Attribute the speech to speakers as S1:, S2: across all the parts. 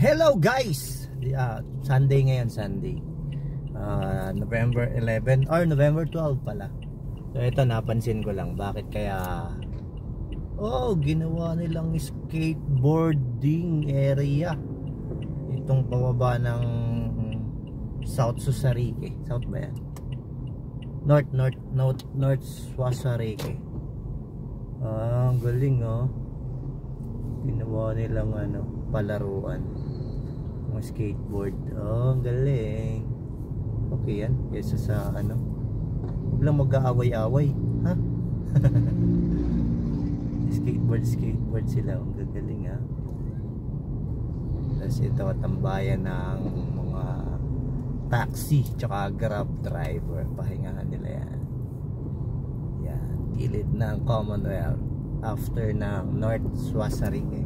S1: Hello guys! Sunday ngayon, Sunday. November 11 or November 12 pala. So ito, napansin ko lang bakit kaya ginawa nilang skateboarding area itong pababa ng South Susarique. South ba yan? North Susarique. Ang galing ginawa nilang palaruan, mga skateboard. Ang galing. Okay yan, kesa sa huwag lang mag-aaway-away, ha? skateboard sila. Ang gagaling, ha? Tapos ito, tambayan ng mga taxi tsaka grab driver. Pahingahan nila yan. Yan, gilid ng Commonwealth after ng North Susarique.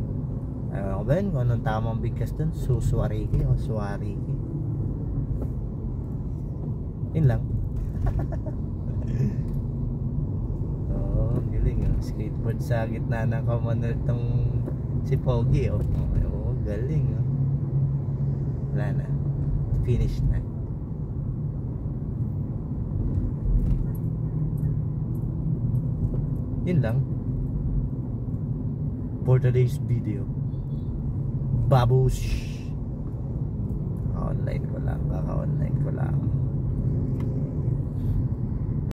S1: Ano ba yun? Anong tamang bigkas dun? Susarique o Suarique? Yun lang. Galing skateboard sa gitna ng Commonwealth tong si Pogi. Galing. Wala na, finish na. Yun lang for today's video. Babush. Kaka-online ko lang.